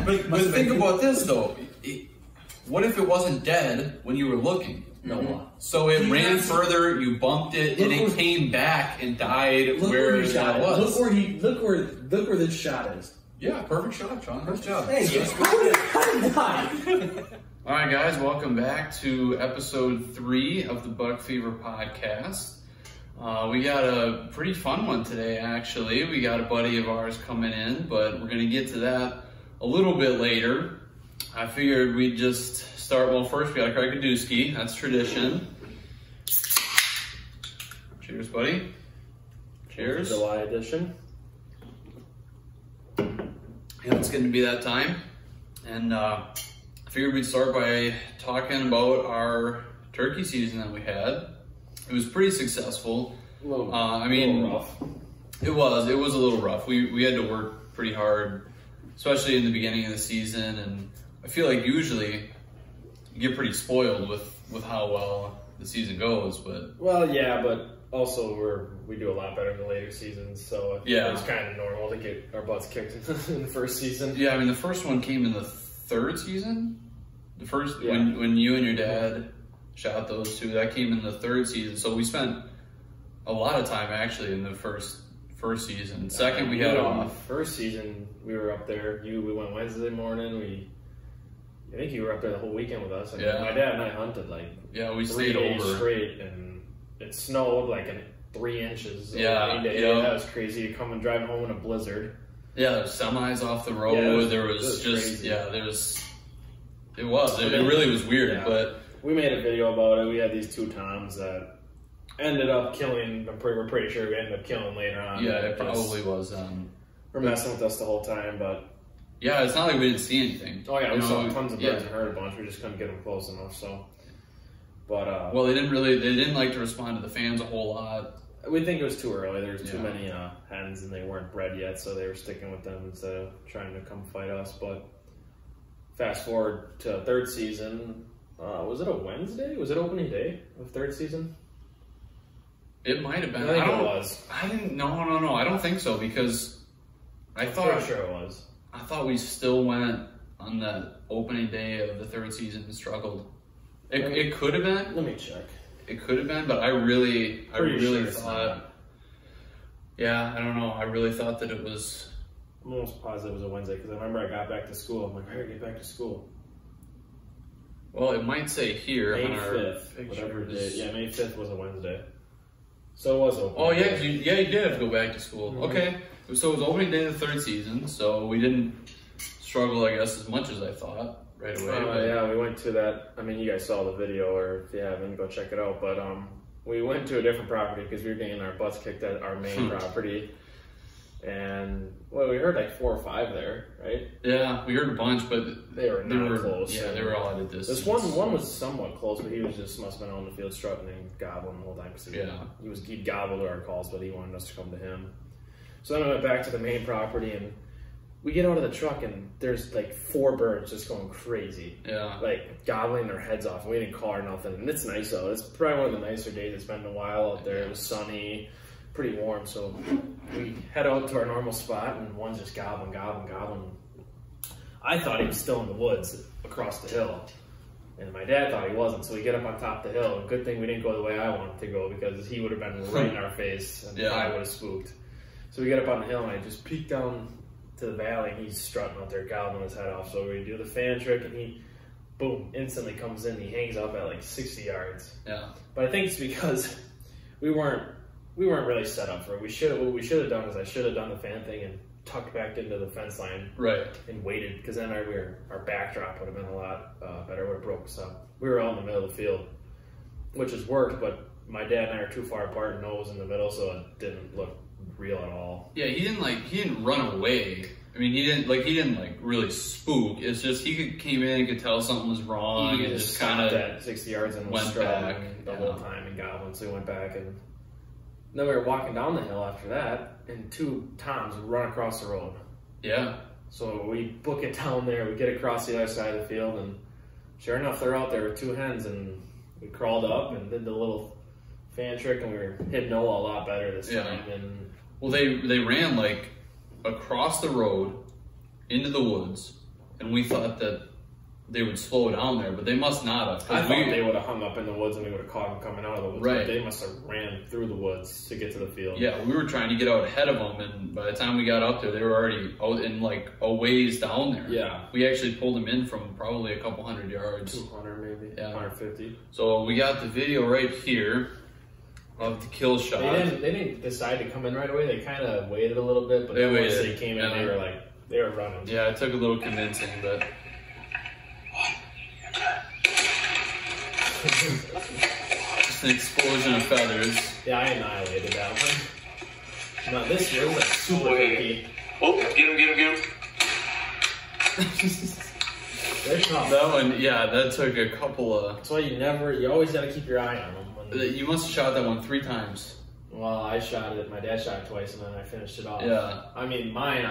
But think about this though. What if it wasn't dead when you were looking? No. So it ran further, you bumped it, and it came back and died where it was. Look where this shot is. Yeah, perfect shot, Sean. Nice job. Thank you. How did it die? All right, guys, welcome back to episode 3 of the Buck Fever podcast. We got a pretty fun one today, actually. We got a buddy of ours coming in, but we're going to get to that a little bit later. I figured we'd just start, well, first we got to crack a dooski. That's tradition. Cheers, buddy. Cheers. July edition. Yeah, it's going to be that time. And I figured we'd start by talking about our turkey season that we had. It was pretty successful. A little rough. It was a little rough. We had to work pretty hard, especially in the beginning of the season. And I feel like usually you get pretty spoiled with how well the season goes. But well, yeah, but also we do a lot better in the later seasons, so yeah, it's kind of normal to get our butts kicked in the first season. Yeah, I mean the first one came in the third season. The first when you and your dad shot those two, that came in the third season. So we spent a lot of time actually in the first season. Second we had off. First season we were up there. We went Wednesday morning. I think you were up there the whole weekend with us. And my dad and I hunted we stayed 3 days over straight, and it snowed 3 inches. Yeah, that was crazy. You come and driving home in a blizzard. Yeah, there's semis off the road. It really was weird. Yeah. But we made a video about it. We had these 2 toms that ended up killing. We're pretty sure we ended up killing later on. Yeah, it probably was. We're messing with us the whole time, but yeah, it's not like we didn't see anything. Oh yeah, we saw tons of birds and heard a bunch. We just couldn't get them close enough. So, but well, they didn't like to respond to the fans a whole lot. We think it was too early. There was too many hens, and they weren't bred yet, so they were sticking with them instead of trying to come fight us. But fast forward to third season. Was it a Wednesday? Was it opening day of third season? It might have been. I think it was. I didn't. No. I don't think so because I'm pretty sure it was. I thought we still went on the opening day of the third season and struggled. It could have been. Let me check. It could have been, but I really sure thought. Yeah, I don't know. I really thought that it was. I'm almost positive it was a Wednesday because I remember I got back to school. I'm like, I gotta get back to school. Well, it might say here May on our 5th, pictures. whatever it is. Yeah, May 5th was a Wednesday. So it was open. Oh yeah, you did have to go back to school. Mm-hmm. Okay, so it was opening day of the third season, so we didn't struggle, I guess, as much as I thought right away. Yeah, we went to that. I mean, you guys saw the video, or if you haven't, go check it out. But we went to a different property because we were getting our butts kicked at our main property. And well, we heard 4 or 5 there, right? Yeah, we heard a bunch, but they were not close. Yeah, they were all at a distance. This one was somewhat close, but he was just must have been on the field strutting and gobbling the whole time. He gobbled our calls, but he wanted us to come to him. So then I went back to the main property, and we get out of the truck, and there's 4 birds just going crazy. Yeah. Gobbling their heads off. And we didn't call or nothing. And it's nice out. It's probably one of the nicer days. It's been in a while out there. It was sunny, pretty warm. So we head out to our normal spot, and one's just gobbling. I thought he was still in the woods across the hill. And my dad thought he wasn't. So we get up on top of the hill. And good thing we didn't go the way I wanted to go because he would have been right in our face. And I would have spooked. So we get up on the hill, and I just peek down to the valley, and he's strutting out there, gobbling his head off. So we do the fan trick, and he, boom, instantly comes in. And he hangs up at 60 yards. Yeah. But I think it's because we weren't really set up for it. What we should have done is I should have done the fan thing and tucked back into the fence line, and waited, because then our backdrop would have been a lot better. Would have broke us up. We were all in the middle of the field, which has worked, but my dad and I are too far apart, and Noah was in the middle, so it didn't look real at all. Yeah, he didn't run away. I mean, he didn't really spook. It's just he came in and could tell something was wrong, and just kind of at 60 yards and went back the whole time and gobbling. So he went back, and then we were walking down the hill after that, and 2 toms run across the road. Yeah. So we book it down there. We get across the other side of the field, and sure enough, they're out there with 2 hens, and we crawled up and did the little fan trick, and we were hitting Noah a lot better this time. And well, they ran across the road into the woods, and we thought that they would slow down there, but they must not have. I thought they would have hung up in the woods and we would have caught them coming out of the woods. Right. But they must have ran through the woods to get to the field. Yeah, we were trying to get out ahead of them, and by the time we got up there, they were already out in like a ways down there. Yeah. We actually pulled them in from probably a couple 100 yards. 200 maybe, Yeah. 150. So we got the video right here of the kill shot. They didn't decide to come in right away. They kind of waited a little bit, but They then once waited, they came yeah. in, they were running. Yeah, it took a little convincing, but just an explosion of feathers. Yeah, I annihilated that one. Now this year was like super cookie. Oh, get him. They're tough. That one, yeah, that took a couple of... That's why you always got to keep your eye on them. You must have shot that one 3 times. Well, I shot it. My dad shot it twice, and then I finished it off. Yeah. I mean, mine,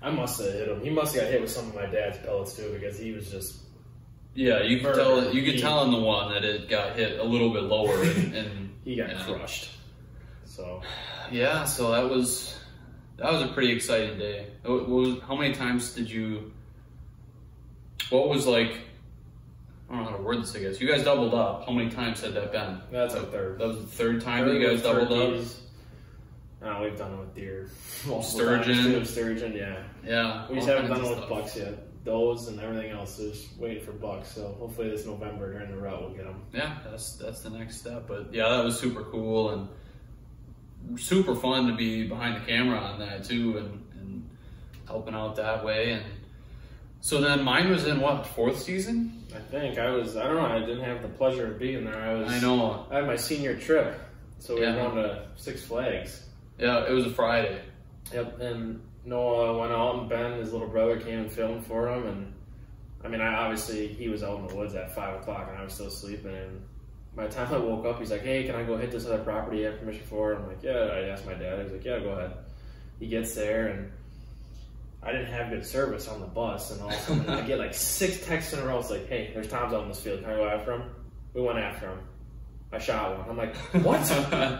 I must have hit him. He must have got hit with some of my dad's pellets too, because he was just. Yeah, you could tell. You could tell in the one that it got hit a little bit lower, and he got crushed. So. Yeah, so that was a pretty exciting day. How many times did you? What was like? I don't know how to word this. I guess you guys doubled up. How many times had that been? That's a third. That was the third time that you guys doubled up. We've done it with deer. Sturgeon, yeah. Yeah. We just haven't done it with bucks yet. Those and everything else is waiting for bucks. So hopefully this November during the rut we'll get them. Yeah, that's the next step. But yeah, that was super cool and super fun to be behind the camera on that too, and helping out that way. And so then mine was in what, 4th season? I think I don't know. I didn't have the pleasure of being there. I know. I had my senior trip, so we Yeah. were going to Six Flags. Yeah, it was a Friday. Yep, and Noah went out, and Ben, his little brother, came and filmed for him. And I mean, obviously he was out in the woods at 5 o'clock, and I was still sleeping. And by the time I woke up, he's like, "Hey, can I go hit this other property you have permission for?" I'm like, "Yeah." I asked my dad. He's like, "Yeah, go ahead." He gets there, and I didn't have good service on the bus, and all of a sudden I get like 6 texts in a row. It's like, "Hey, there's Tom's out in this field. Can I go after him?" We went after him. I shot one. I'm like, "What?"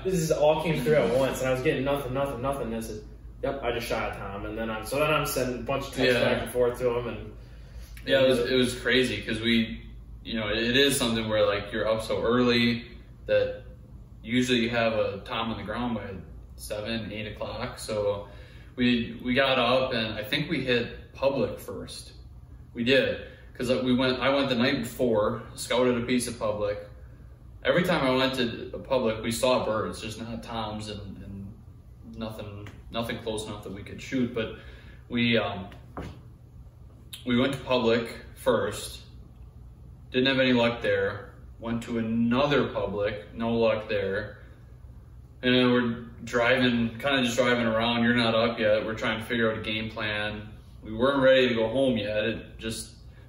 This is all came through at once, and I was getting nothing. And I said, "Yep, I just shot Tom." And then I'm sending a bunch of texts back and forth to him, and yeah, it was crazy because we, it is something where like you're up so early that usually you have a Tom on the ground by 7, 8 o'clock. So we got up, and I think we hit public first. We did, because I went the night before, scouted a piece of public. Every time I went to a public, we saw birds, just not toms, and nothing close enough that we could shoot. But we went to public first, didn't have any luck there. Went to another public, no luck there. And then we're kind of just driving around. You're not up yet. We're trying to figure out a game plan. We weren't ready to go home yet.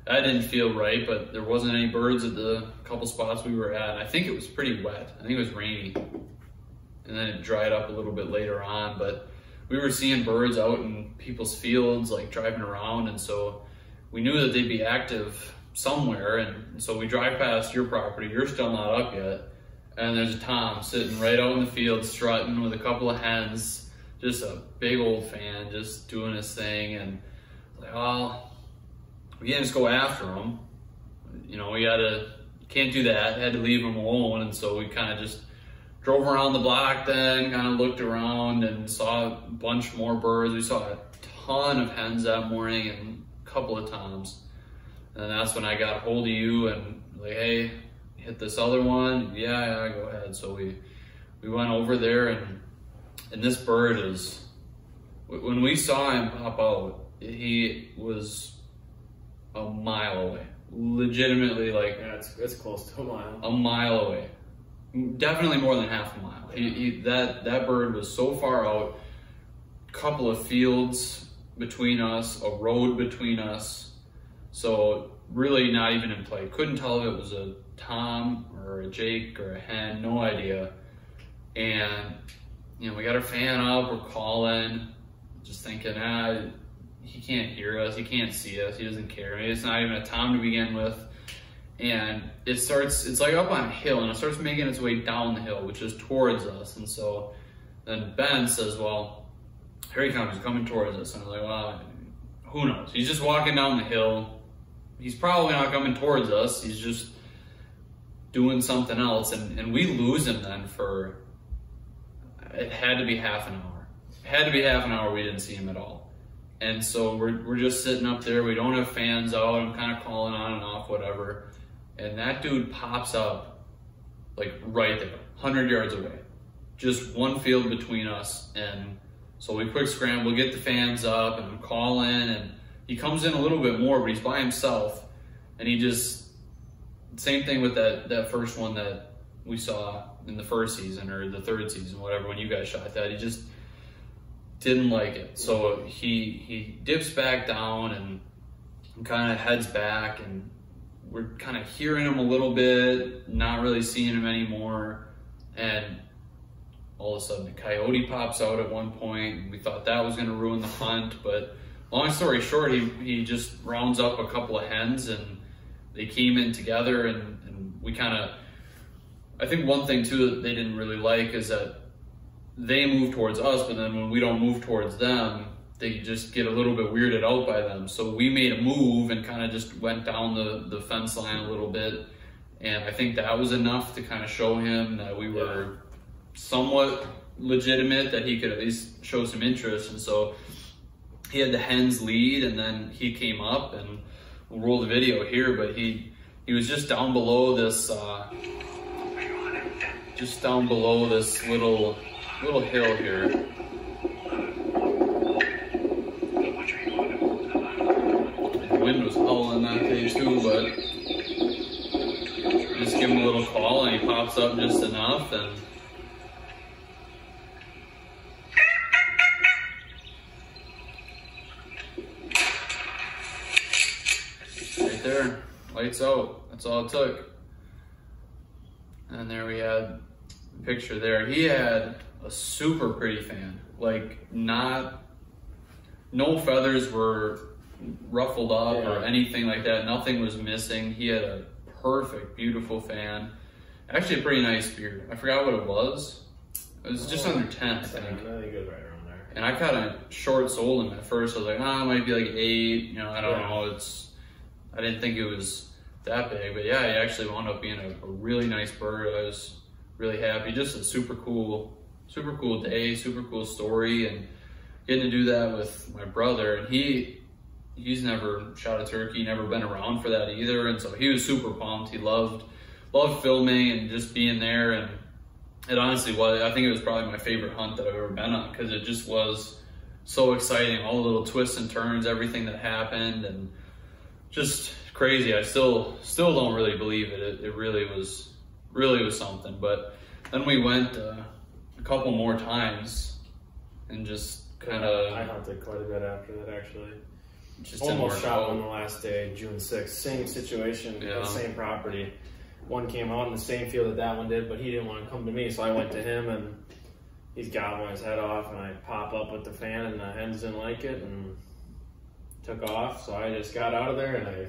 That didn't feel right, but there wasn't any birds at the couple spots we were at. I think it was pretty wet. I think it was rainy. And then it dried up a little bit later on, but we were seeing birds out in people's fields, like driving around. And so we knew that they'd be active somewhere. And so we drive past your property. You're still not up yet. And there's a Tom sitting right out in the field, strutting with a couple of hens, just a big old fan, just doing his thing. And like, well, we can't just go after him. Can't do that. Had to leave him alone. And so we kind of just drove around the block then, kind of looked around and saw a bunch more birds. We saw a ton of hens that morning and a couple of Toms. And that's when I got a hold of you and like, hey, hit this other one. Yeah, go ahead. So we went over there, and this bird is, when we saw him pop out, he was a mile away. Legitimately, like, yeah, it's close to a mile. A mile away. Definitely more than half a mile. That bird was so far out, couple of fields between us, a road between us. So really not even in play. Couldn't tell if it was a Tom or a Jake or a hen, no idea. And we got our fan up, we're calling, just thinking, he can't hear us, he can't see us, he doesn't care. Maybe it's not even a Tom to begin with. And it's like up on a hill, and it starts making its way down the hill, which is towards us. And so then Ben says, well, here he comes, he's coming towards us. And I'm like, well, who knows? He's just walking down the hill. He's probably not coming towards us. He's just doing something else. And we lose him then for, it had to be half an hour. It had to be half an hour we didn't see him at all. And so we're just sitting up there. We don't have fans out. I'm kind of calling on and off, whatever. And that dude pops up like right there, 100 yards away. Just one field between us. And so we quick scramble, get the fans up and call in. And he comes in a little bit more, but he's by himself. And he just, same thing with that first one that we saw in the first season or the third season, whatever, when you guys shot that. He just didn't like it. So he dips back down and kind of heads back, and we're kind of hearing him a little bit, not really seeing him anymore. And all of a sudden a coyote pops out at one point, and we thought that was going to ruin the hunt. But long story short, he just rounds up a couple of hens, and they came in together, and we kind of, I think one thing too that they didn't really like is that they move towards us, but then when we don't move towards them, they just get a little bit weirded out by them. So we made a move and kind of just went down the fence line a little bit. And I think that was enough to kind of show him that we were somewhat legitimate, that he could at least show some interest. And so he had the hens lead, and then he came up, and we'll roll the video here, but he was just down below this, little hill here. The wind was howling that day too, but just give him a little call, and he pops up just enough, and right there, lights out. That's all it took. And there we had the picture there. He had a super pretty fan, like no feathers were ruffled up or anything like that. Nothing was missing. He had a perfect, beautiful fan. Actually a pretty nice beard. I forgot what it was. It was just under 10, I think. I think it was right around there. And I kind of short sold him at first. I was like, it might be like 8, you know, I don't know. I didn't think it was that big, but yeah, he actually wound up being a really nice bird. I was really happy. Just a super cool day, super cool story, and getting to do that with my brother. And he's never shot a turkey, never been around for that either, and so he was super pumped. He loved filming and just being there, and it honestly was, I think it was probably my favorite hunt that I've ever been on, because it just was so exciting. All the little twists and turns, everything that happened, and just crazy. I still don't really believe it. It really was something. But then we went a couple more times and just kind of. I hunted quite a bit after that, actually. Just almost shot one the last day, June 6th. Same situation, the same property. One came out in the same field that one did, but he didn't want to come to me, so I went to him, and he's gobbling his head off, and I pop up with the fan, and the hens didn't like it, and took off. So I just got out of there, and I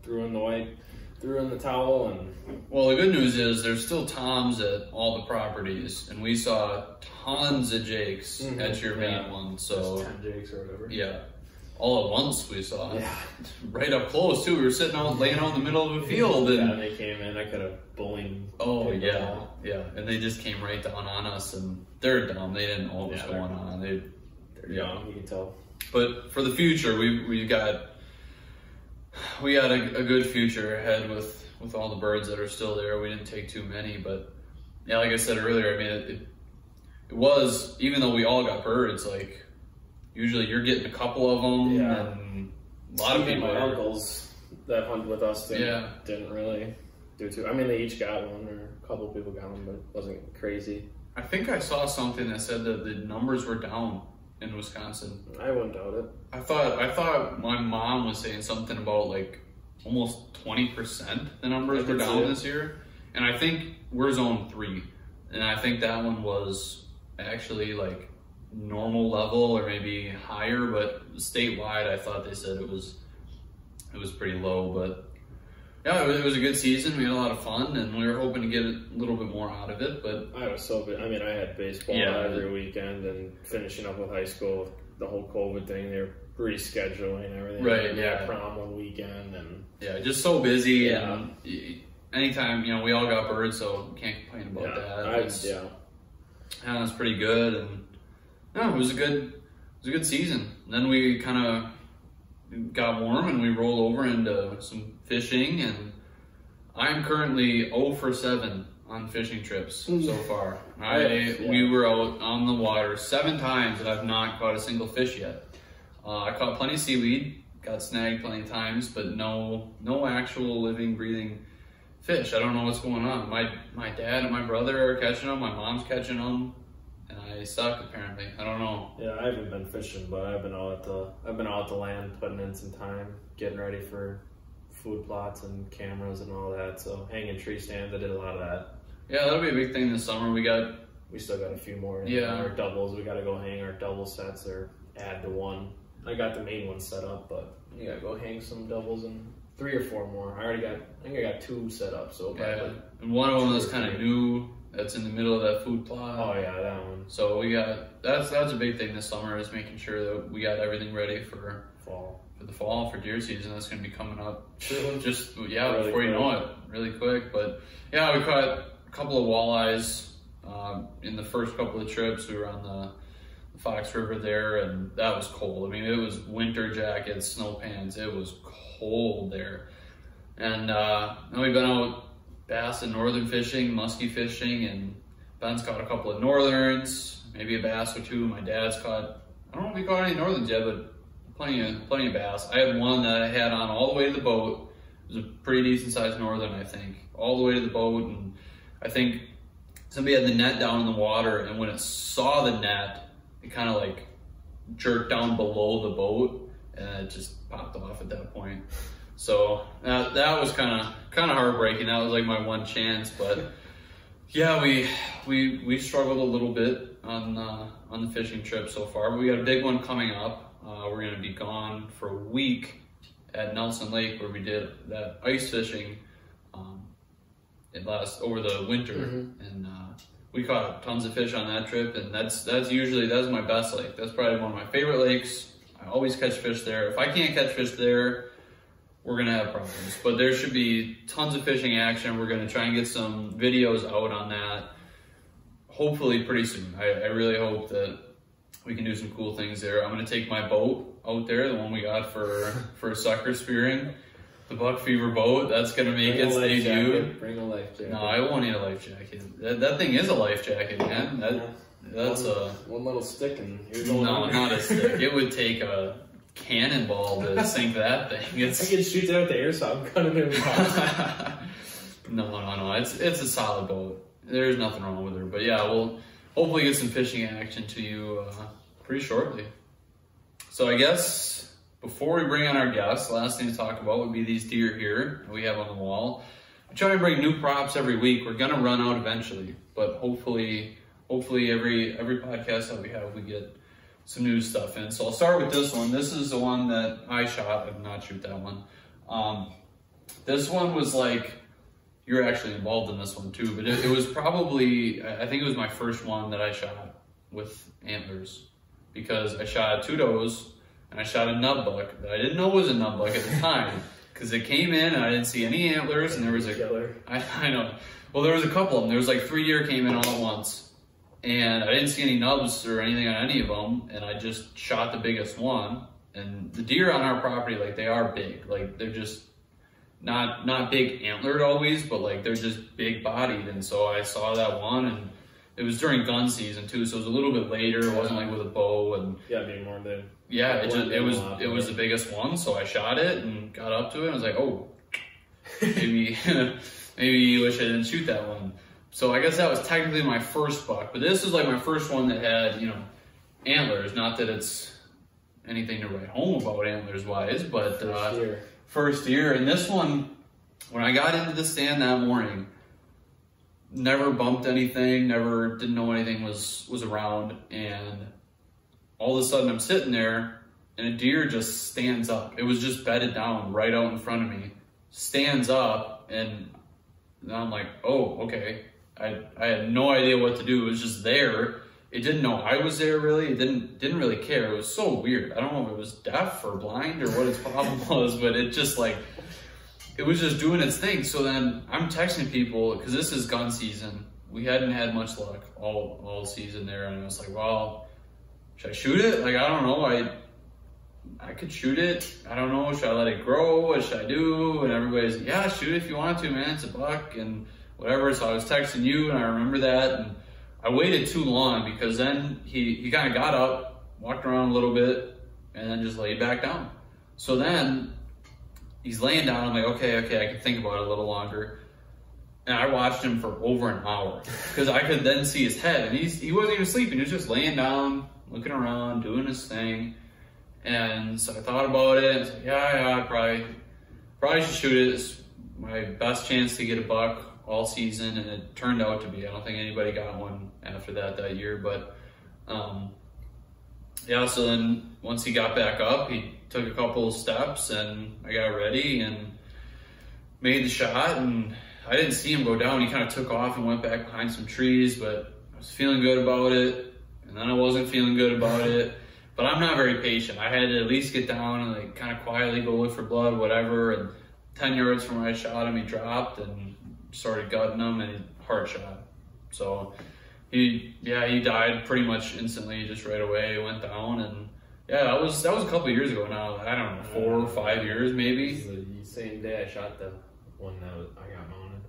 threw in the towel. And well, the good news is there's still toms at all the properties, and we saw tons of jakes at your main one. So just 10 jakes or whatever. Yeah. All at once we saw it. Right up close too. We were sitting out, laying out in the middle of a field, and they came in. I could have bullied. Oh yeah, and they just came right down on us, and they're dumb. They didn't know what was going on. They're young, you can tell. But for the future, we got a good future ahead with all the birds that are still there. We didn't take too many, but yeah, like I said earlier, I mean it was, even though we all got birds, like. Usually you're getting a couple of them, and a lot of people. My uncles that hunt with us didn't really do too. I mean, they each got one, or a couple of people got one, but it wasn't crazy. I think I saw something that said that the numbers were down in Wisconsin. I wouldn't doubt it. I thought my mom was saying something about like almost 20% the numbers were down this year, and I think we're zone 3, and I think that one was actually like normal level or maybe higher, but statewide I thought they said it was pretty low. But yeah, it was a good season. We had a lot of fun, and we were hoping to get a little bit more out of it. But I was so good. I mean, I had baseball every weekend, and finishing up with high school, the whole COVID thing, they were rescheduling and everything. Right, We yeah. had prom one weekend and Yeah, just so busy. Yeah. And anytime, we all got birds, so can't complain about that. And it was pretty good, and no, it was a good season. And then we kind of got warm, and we rolled over into some fishing, and I'm currently 0 for 7 on fishing trips so far. We were out on the water 7 times, and I've not caught a single fish yet. I caught plenty of seaweed, got snagged plenty of times, but no actual living, breathing fish. I don't know what's going on. My dad and my brother are catching them. My mom's catching them, and I suck apparently. I don't know. Yeah, I haven't been fishing, but I've been out at the land, putting in some time, getting ready for food plots and cameras and all that. So hanging tree stands, I did a lot of that. Yeah, that'll be a big thing this summer. We still got a few more. Yeah. Our doubles, we got to go hang our double sets or add to one. I got the main one set up, but you got to go hang some doubles and 3 or 4 more. I think I got 2 set up. So yeah, and one of them is kind of new. That's in the middle of that food plot. Oh yeah, that one. So we got that's a big thing this summer, is making sure that we got everything ready for the fall for deer season. That's going to be coming up. Just really before you know it, really quick. But yeah, we caught a couple of walleyes in the first couple of trips. We were on the Fox River there, and that was cold. I mean, it was winter jackets, snow pants. It was cold there. And now we've been out bass and northern fishing, muskie fishing, and Ben's caught a couple of northerns, maybe a bass or 2. My dad's caught, I don't know if he caught any northerns yet, but plenty of bass. I had one that I had on all the way to the boat. It was a pretty decent sized northern, I think, all the way to the boat. And I think somebody had the net down in the water, and when it saw the net, it kind of like jerked down below the boat, and it just popped off at that point. So that was kind of heartbreaking. That was like my one chance. But yeah, we struggled a little bit on the fishing trip so far. But we got a big one coming up. We're going to be gone for a week at Nelson Lake, where we did that ice fishing over the winter, and we caught tons of fish on that trip. And that's my best lake. That's probably one of my favorite lakes. I always catch fish there. If I can't catch fish there, we're gonna have problems. But there should be tons of fishing action. We're gonna try and get some videos out on that, hopefully pretty soon. I really hope that we can do some cool things there. I'm gonna take my boat out there, the one we got for sucker spearing, the Buck Fever boat. That's gonna make its debut. Bring a life jacket. No, I won't need a life jacket. That thing is a life jacket, man. That's one little stick and here's no, not a stick. It would take a cannonball to sink that thing. I can shoot that with the airsoft gun in No. It's a solid boat. There's nothing wrong with her. But yeah, we'll hopefully get some fishing action to you pretty shortly. So I guess before we bring on our guests, the last thing to talk about would be these deer here that we have on the wall. We try to bring new props every week. We're gonna run out eventually, but hopefully every podcast that we have, we get some new stuff in. So I'll start with this one. This is the one that I shot. I did not shoot that one. This one was like, you're actually involved in this one too, but it was probably, I think it was my first one that I shot with antlers, because I shot 2 does and I shot a nub buck that I didn't know was a nub buck at the time, because it came in and I didn't see any antlers, and there was I know. Well, there was a couple of them. There was like 3 deer came in all at once. And I didn't see any nubs or anything on any of them, and I just shot the biggest one. And the deer on our property, like, they are big. Like, they're just not big antlered always, but like they're just big bodied. And so I saw that one, and it was during gun season too, so it was a little bit later. It wasn't like with a bow, and being more than it was the biggest one. So I shot it and got up to it, and I was like, oh, maybe you wish I didn't shoot that one. So I guess that was technically my first buck, but this is like my first one that had, antlers. Not that it's anything to write home about antlers wise, but first year. And this one, when I got into the stand that morning, never bumped anything, didn't know anything was around, and all of a sudden I'm sitting there and a deer just stands up. It was just bedded down right out in front of me, stands up, and I'm like, oh, okay. I had no idea what to do. It was just there, it didn't know I was there really. It didn't really care. It was so weird. I don't know if it was deaf or blind or what its problem was, but it just like, it was just doing its thing. So then I'm texting people, because this is gun season. We hadn't had much luck all season there, and I was like, well, should I shoot it? Like, I don't know. I could shoot it. I don't know. Should I let it grow? What should I do? And everybody's like, yeah, shoot it if you want to, man. It's a buck and whatever. So I was texting you, and I remember that. And I waited too long, because then he kind of got up, walked around a little bit, and then just laid back down. So then he's laying down. I'm like, okay, I can think about it a little longer. And I watched him for over an hour, because I could then see his head, and he wasn't even sleeping. He was just laying down, looking around, doing his thing. And so I thought about it. I was like, yeah, I probably should shoot it. It's my best chance to get a buck all season, and it turned out to be. I don't think anybody got one after that year, but yeah. So then once he got back up, he took a couple of steps, and I got ready and made the shot. And I didn't see him go down. He kind of took off and went back behind some trees, but I was feeling good about it, and then I wasn't feeling good about it. But I'm not very patient. I had to at least get down and like kind of quietly go look for blood, whatever. And 10 yards from where I shot him, he dropped and started gutting him, and he heart shot. So he died pretty much instantly, just right away. Went down, and yeah, that was a couple of years ago now. I don't know, 4 or 5 years maybe. This is the same day I shot the one that I got mounted.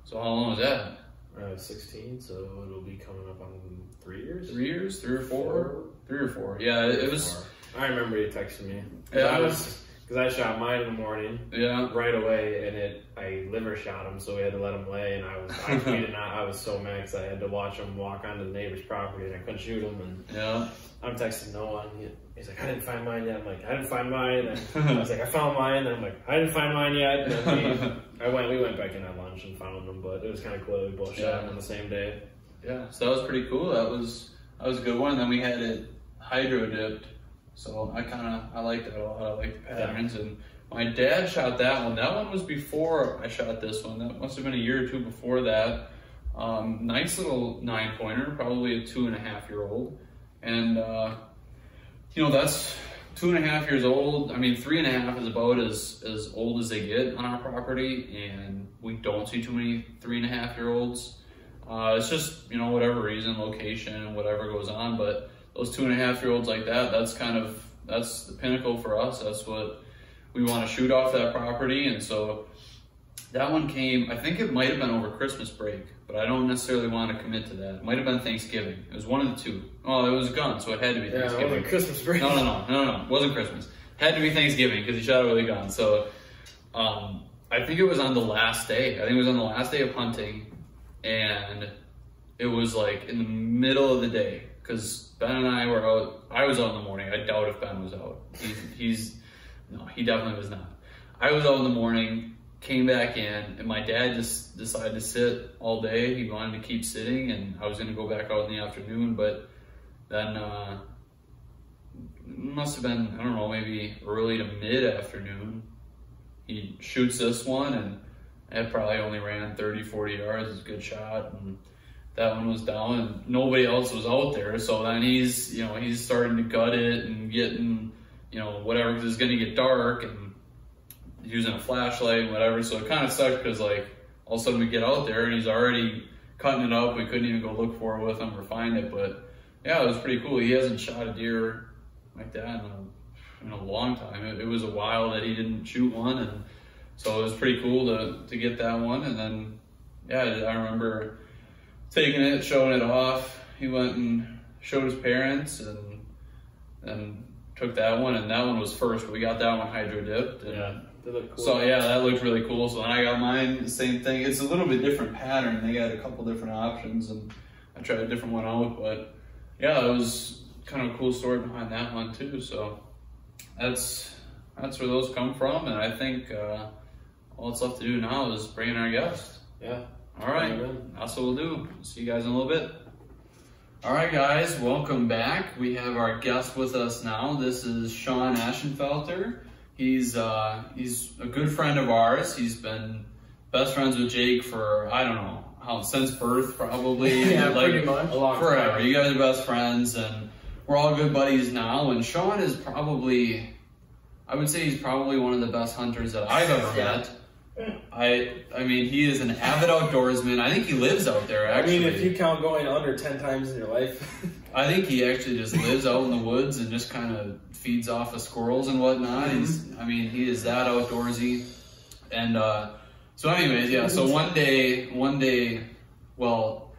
So how long was that? I was 16, so it'll be coming up on 3 years. 3 years, 3 or 4, 3 or 4. Yeah, it was. I remember you texting me. Yeah, because I shot mine in the morning. Yeah. Right away, and I liver shot him, so we had to let him lay. And I was so mad because I had to watch him walk onto the neighbor's property, and I couldn't shoot him. And yeah. I'm texting Noah, and he's like, I didn't find mine yet. I'm like, I didn't find mine. And I was like, I found mine. And I'm like, I didn't find mine yet. And then we went back in at lunch and found them, but it was kind of cool. We both shot them on the same day. Yeah, so that was pretty cool. That was a good one. And then we had it hydro dipped, so I liked that a lot. I liked the patterns. And my dad shot that one. That one was before I shot this one. That must have been a year or two before that. Nice little 9-pointer, probably a 2.5-year-old. And that's 2.5 years old. I mean, 3.5 is about as old as they get on our property, and we don't see too many 3.5-year-olds. It's just, whatever reason, location, whatever goes on, but those 2.5-year-olds like that, that's the pinnacle for us. That's what we want to shoot off that property. And so that one came, I think it might have been over Christmas break, but I don't necessarily want to commit to that. It might have been Thanksgiving. It was one of the two. Oh, it was a gun, so it had to be Thanksgiving. Yeah, it wasn't Christmas break. No. It wasn't Christmas. Had to be Thanksgiving because he shot it with a gun. So I think it was on the last day. I think it was on the last day of hunting, and it was like in the middle of the day because Ben and I were out. I was out in the morning. I doubt if Ben was out. He definitely was not. I was out in the morning. Came back in, and my dad just decided to sit all day. He wanted to keep sitting, and I was going to go back out in the afternoon, but then it must have been, I don't know, maybe early to mid-afternoon. He shoots this one, and it probably only ran 30, 40 yards. It was a good shot, and that one was down, and nobody else was out there. So then he's starting to gut it and getting, whatever, because it's going to get dark, and using a flashlight and whatever. So it kind of sucked because like all of a sudden we get out there and he's already cutting it up. We couldn't even go look for it with him or find it. But yeah, it was pretty cool. He hasn't shot a deer like that in a long time. It was a while that he didn't shoot one, and so it was pretty cool to get that one. And then yeah, I remember taking it, showing it off. He went and showed his parents and took that one, and that one was first. But we got that one hydro dipped. And yeah. They look cool. So yeah, that looked really cool. So then I got mine, the same thing. It's a little bit different pattern. They got a couple different options, and I tried a different one out. But yeah, it was kind of a cool story behind that one too. So that's where those come from. And I think all that's left to do now is bring in our guest. Yeah. All right. That's what we'll do. See you guys in a little bit. All right, guys, welcome back. We have our guest with us now. This is Sean Ashenfelter. He's a good friend of ours. He's been best friends with Jake for, I don't know since birth, probably. Yeah, like, pretty much. Forever. You guys are best friends, and we're all good buddies now. And Sean is probably, I would say he's probably one of the best hunters that I've ever met. I mean, he is an avid outdoorsman. I think he lives out there, actually. I mean, if you count going under 10 times in your life. I think he actually just lives out in the woods and just kind of feeds off of squirrels and whatnot. He is that outdoorsy. And so anyways, yeah, so one day, well,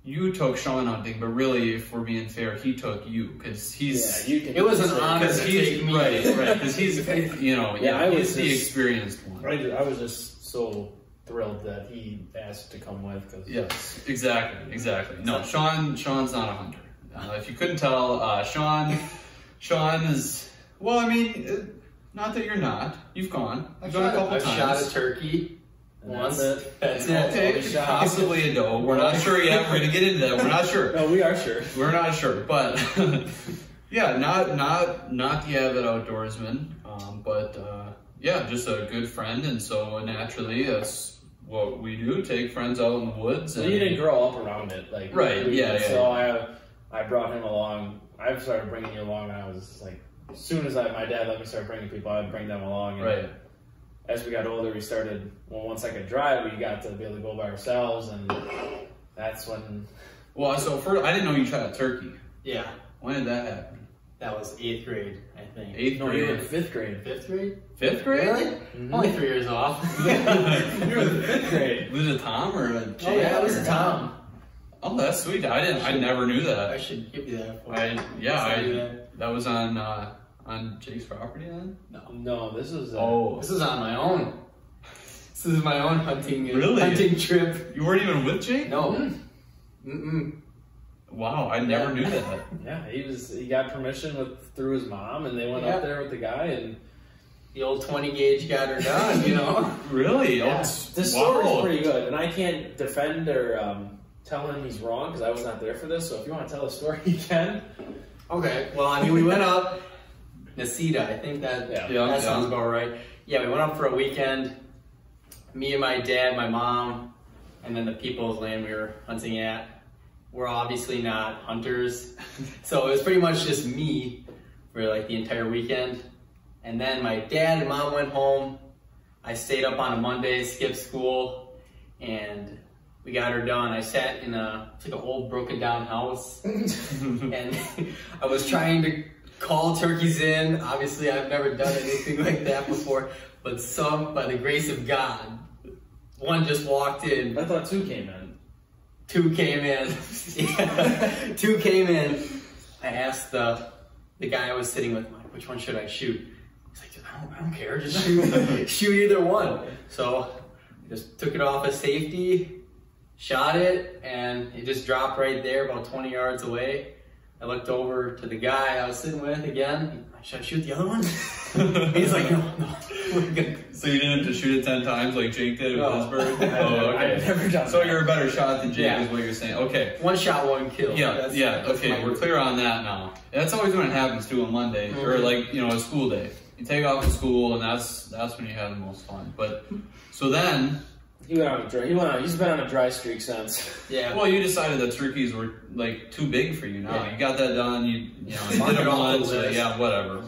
you took Sean hunting, but really, if we're being fair, he took you, because he's... Yeah, it was an honor to take me. Right, because he's, you know, he's the experienced one. I was just so thrilled that he asked to come with. Cause yes, exactly. No, Sean's not a hunter. If you couldn't tell, Sean is, well, I mean, not that you're not. You've gone. I've gone a couple times. I've shot a turkey once. That's it. Okay, possibly a doe. We're not sure yet. We're going to get into that. We're not sure. No, we are sure. We're not sure. But, yeah, not the avid outdoorsman. Yeah, just a good friend. And so, naturally, that's what we do. Take friends out in the woods. And you didn't grow up around it. Like, right, yeah. So I brought him along. I started bringing you along when I was like, as soon as my dad let me start bringing people, I'd bring them along. And right. As we got older, we started, once I could drive, we got to be able to go by ourselves, and that's when... Well, so first, I didn't know you shot a turkey. Yeah. When did that happen? That was 8th grade, I think. 8th grade? No, you were in 5th grade. 5th grade? 5th grade? Really? Mm-hmm. Only 3 years off. You were in 5th grade. Was it a Tom or a Jay? Oh yeah, it was a Tom. Oh, that's sweet. I never knew that. I should give you that. That was on Jake's property then? No, this was... This is on my own. This is my own hunting trip. You weren't even with Jake? No. Wow, I never knew that. Yeah, he got permission through his mom, and they went up there with the guy, and the old 20 gauge got her done, you know? Really? Yeah. The story's pretty good, and I can't defend or tell him he's wrong, because I was not there for this, so if you want to tell the story, you can. Okay, well, I mean, we went up, Nasita, I think that sounds about right. Yeah, we went up for a weekend, me and my dad, my mom, and then the people's land we were hunting at. We're obviously not hunters, so it was pretty much just me for like the entire weekend. And then my dad and mom went home. I stayed up on a Monday, skipped school, and we got her done. I sat in it's like an old broken down house, and I was trying to call turkeys in. Obviously, I've never done anything like that before, but by the grace of God, one just walked in. I thought 2 came in. 2 came in. Yeah. 2 came in. I asked the guy I was sitting with, which one should I shoot? He's like, I don't care, just shoot either one. So I just took it off of safety, shot it, and it just dropped right there about 20 yards away. I looked over to the guy I was sitting with again. Should I shoot the other one? He's like, no, we're good. So you didn't have to shoot it 10 times like Jake did with his bird? I've never done So that. you're a better shot than Jake is what you're saying. Okay. 1 shot, 1 kill. Yeah, okay, we're clear on that now. And that's always when it happens too on Monday, or like, a school day. You take off of school and that's when you have the most fun. But, so then... He's been on a dry streak since. Yeah. Well, you decided that turkeys were like too big for you now. Yeah. You got that done. You did it once.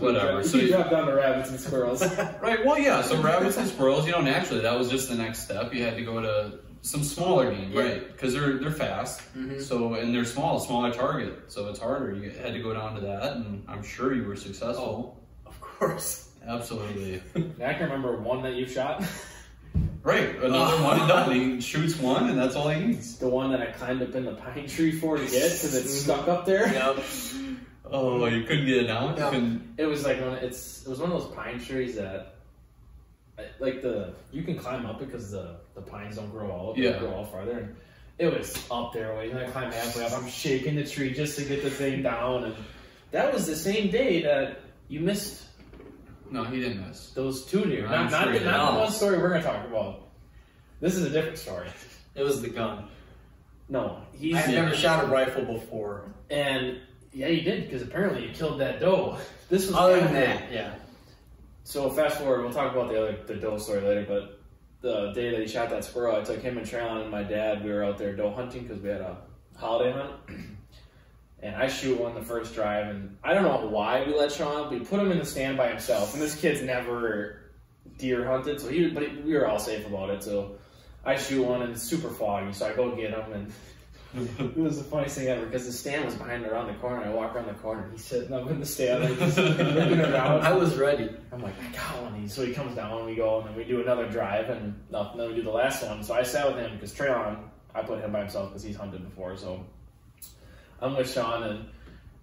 Whatever. So you dropped down to rabbits and squirrels. Right. Well, yeah. So rabbits and squirrels. Naturally, that was just the next step. You had to go to some smaller game, right? Because they're fast. So and they're smaller target. So it's harder. You had to go down to that, and I'm sure you were successful. Oh, of course. Absolutely. I can remember one that you shot. Right, another one and done. He shoots one, and that's all he needs. The one that I climbed up in the pine tree for to get, because it's stuck up there. Yep. Oh, you couldn't get it down? No. It was like it was one of those pine trees that, like you can climb up because the pines don't grow all up. They grow all farther. And it was up there waiting. I climbed halfway up. I'm shaking the tree just to get the thing down. And that was the same day that you missed. No, he didn't miss. Those 2 deer. Not the one story we're going to talk about. This is a different story. It was the gun. No. I've never shot a rifle before. And, yeah, you did, because apparently you killed that doe. This was other than that, yeah. So, fast forward, we'll talk about the doe story later, but the day that he shot that squirrel, I took him and Traylon and my dad. We were out there doe hunting because we had a holiday hunt. And I shoot one the first drive, and I don't know why we let Sean. We put him in the stand by himself, and this kid's never deer hunted, so we were all safe about it. So I shoot one, and it's super foggy, so I go get him, and it was the funniest thing ever because the stand was behind around the corner. I walk around the corner, and he's sitting up in the stand, like just looking around. I was ready. I'm like, I got one of these. So he comes down, we go, and then we do another drive, and nothing. Then we do the last one. So I sat with him because Traylon, I put him by himself because he's hunted before, so. I'm with Sean, and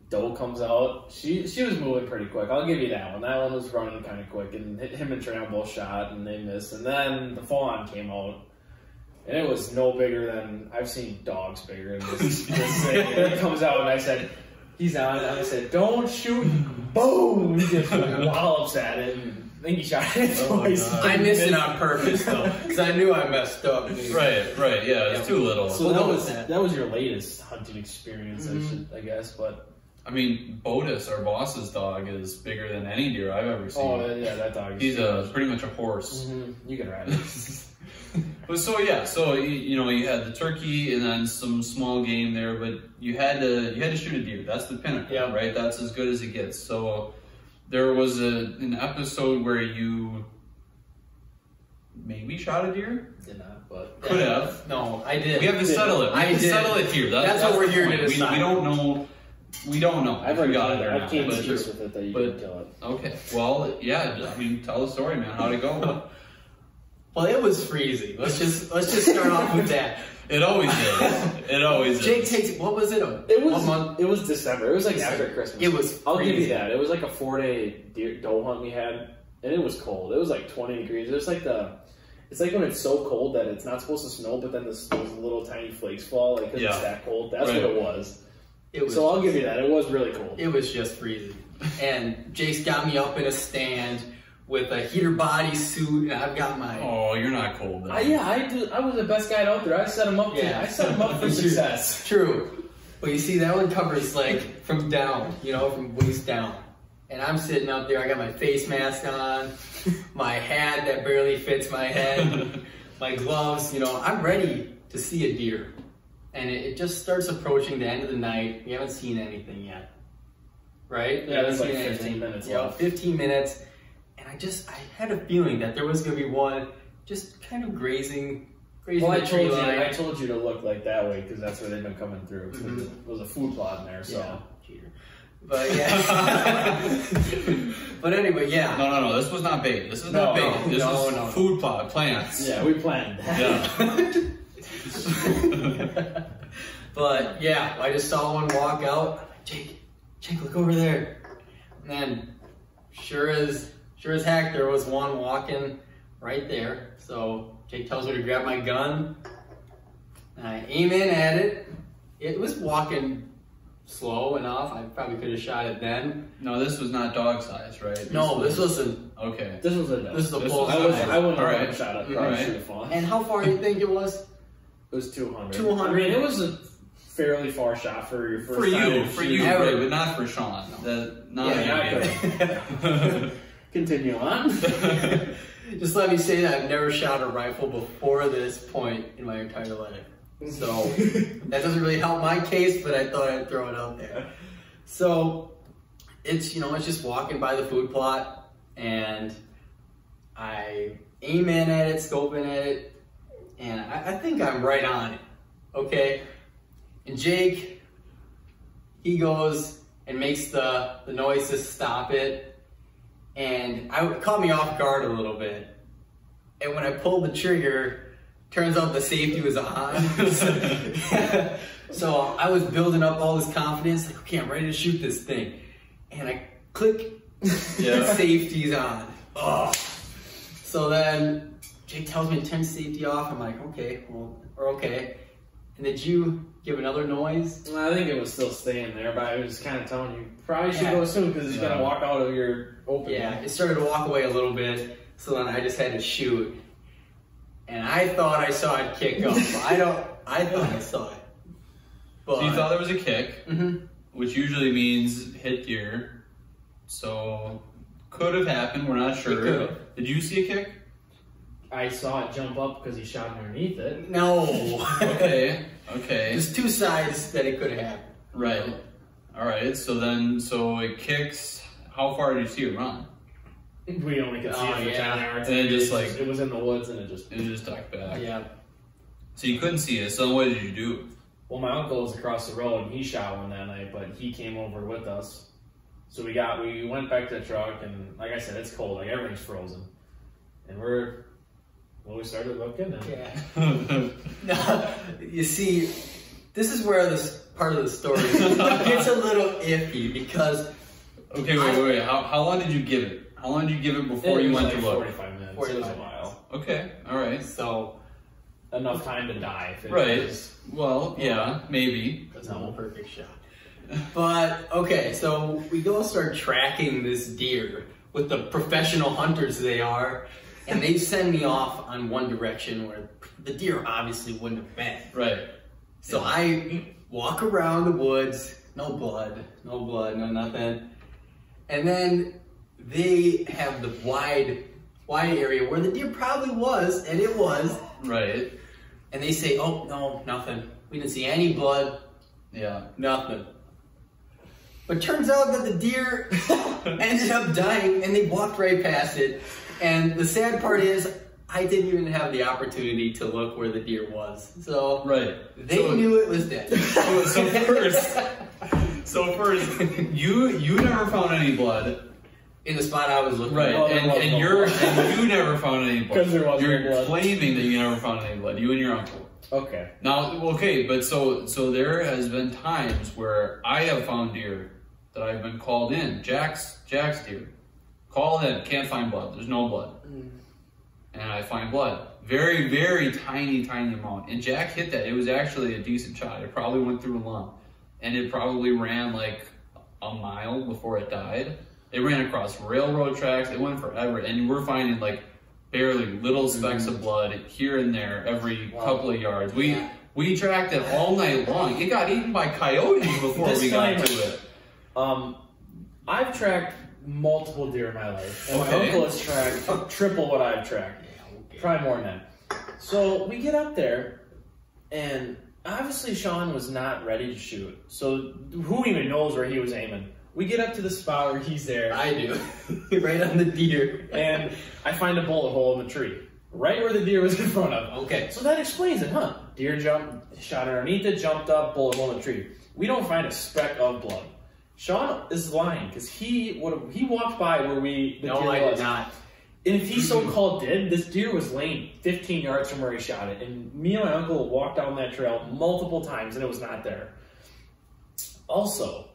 doe comes out. She was moving pretty quick. I'll give you that one. That one was running kind of quick, and him and Traylon both shot, and they missed. And then the fawn came out, and it was no bigger than I've seen dogs bigger than this thing. And it comes out, and I said, "He's on." And I said, "Don't shoot!" Boom! He just wallops at it. And I think he shot it twice. I missed it on purpose though, because I knew I messed up. Right. Yeah, it's too little. So that was your latest hunting experience, I guess. But I mean, Botus, our boss's dog, is bigger than any deer I've ever seen. Oh yeah, that dog. He's pretty much a horse. You can ride it. But so you had the turkey and then some small game there, but you had to shoot a deer. That's the pinnacle, right? That's as good as it gets. So. There was an episode where you maybe shot a deer? Did not, but... Could have. No, I did. We have to settle it. We have to settle it here. That's what we're here to decide. We don't know. We don't know. I've already got it or not. not. I can't excuse with it that you didn't kill it. Okay. Well, yeah. I mean, tell the story, man. How'd it go? Well, it was freezing. Let's just start off with that. It always is. It always Jake is. takes, what was it? It was December. It was like after Christmas. It was I'll give you freezing. that. It was like a 4-day doe hunt we had, and it was cold. It was like 20 degrees. It was like it's like when it's so cold that it's not supposed to snow, but then those little tiny flakes fall, like because it's that cold. That's what it was. So I'll give you that. It was really cold. It was just freezing. And Jake's got me up in a stand with a heater bodysuit, and I've got my... Oh, you're not cold then. I was the best guy out there. I set him up. I set him up for success. True. But you see, that one covers like from down, from waist down. And I'm sitting up there, I got my face mask on, my hat that barely fits my head, my gloves, I'm ready to see a deer. And it just starts approaching the end of the night. We haven't seen anything yet. Right? Yeah, there's like 15 minutes left. 15 minutes. And I had a feeling that there was going to be one just kind of grazing I the tree line. I told you to look like that way because that's where they've been coming through. There was a food plot in there, so. Yeah, cheater. But yeah. But anyway, yeah. No. This was not bait. This is not bait. This was food plot, plants. Yeah, we planned that. Yeah. But yeah, I just saw one walk out. I'm like, Jake, look over there. And then, sure as heck, there was one walking right there. So Jake tells me to grab my gun. And I aim in at it. It was walking slow enough. I probably could have shot it then. No, this was not dog size, right? No, this wasn't. Okay. This was a bull. I wouldn't have shot it. Right. And how far do you think it was? It was 200. 200. I mean, it was a fairly far shot for your first time. For you, right, but not for Sean. Continue on. Just let me say that I've never shot a rifle before this point in my entire life. So that doesn't really help my case, but I thought I'd throw it out there. So it's just walking by the food plot, and I aim in at it, scoping at it, and I think I'm right on it. Okay, and Jake, he goes and makes the noise to stop it, and it caught me off guard a little bit. And when I pulled the trigger, turns out the safety was on. So I was building up all this confidence, like, okay, I'm ready to shoot this thing. And I click, safety's on. Oh. So then Jake tells me to turn safety off. I'm like, okay, well, we're okay. And did you give another noise? I think it was still staying there, but I was kind of telling you, probably should go soon because he's going to walk out of your open. Yeah, it started to walk away a little bit, so then I just had to shoot. And I thought I saw it kick up. I thought I saw it. But, so you thought there was a kick, which usually means hit deer. So could have happened. We're not sure. Did you see a kick? I saw it jump up because he shot underneath it. No. Okay. There's two sides that it could have. Right. All right. So it kicks. How far did you see it run? We only could see it for 10 yards. And it was in the woods, and it just ducked back. Yeah. So you couldn't see it. So what did you do? Well, my uncle was across the road, and he shot one that night, but he came over with us. So we went back to the truck, and like I said, it's cold, like everything's frozen, and we started looking. And yeah. No, you see, this is where this part of the story gets a little iffy because. Okay, wait. How long did you give it? How long did you give it before you went to look? 45 minutes. 45 it was a while. Okay, all right. So enough time to die. If it right. Was, well, yeah, maybe. That's not a perfect shot. But okay, so we go start tracking this deer with the professional hunters they are, and they send me off on one direction where the deer obviously wouldn't have been. Right. So I walk around the woods, no blood, no nothing. And then they have the wide area where the deer probably was, and it was. Right. And they say, oh, no, nothing. We didn't see any blood. Yeah. Nothing. But turns out that the deer ended up dying, and they walked right past it. And the sad part is, I didn't even have the opportunity to look where the deer was. So they knew it was dead. So first, you never found any blood in the spot I was looking. Right, at. and you never found any blood. Because there wasn't You're blood. claiming that you never found any blood. You and your uncle. Okay. Now, okay, but so there has been times where I have found deer that I've been called in. Jack's deer. Called in, can't find blood. There's no blood. And I find blood. Very, very tiny amount. And Jack hit that. It was actually a decent shot. It probably went through a lung. And it probably ran like a mile before it died. It ran across railroad tracks. It went forever. And we're finding like barely little specks of blood here and there every couple of yards. We tracked it all night long. It got eaten by coyotes before we got to it. I've tracked multiple deer in my life. And my uncle has tracked triple what I've tracked. Probably more than that. So we get up there, and obviously Sean was not ready to shoot. So who even knows where he was aiming? We get up to the spot where he's there. I do. Right on the deer. And I find a bullet hole in the tree. Right where the deer was in front of. Okay. So that explains it, huh? Deer jumped, shot underneath it, jumped up, bullet hole in the tree. We don't find a speck of blood. Sean is lying because he walked by where the deer I was. did not. And if he so-called did, this deer was laying 15 yards from where he shot it. And me and my uncle walked down that trail multiple times, and it was not there. Also,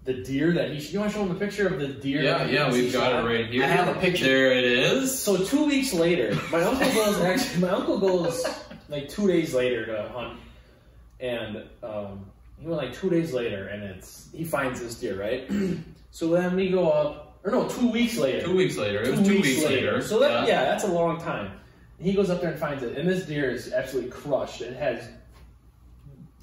the deer that you want to show him the picture of the deer? Yeah, we've got it right here. I have a picture. There it is. So 2 weeks later, my uncle goes like 2 days later to hunt. And he went like 2 days later, and he finds this deer, right? So then we go up. Or no, 2 weeks later. 2 weeks later. It was 2 weeks later. So that's a long time. And he goes up there and finds it, and this deer is absolutely crushed. It has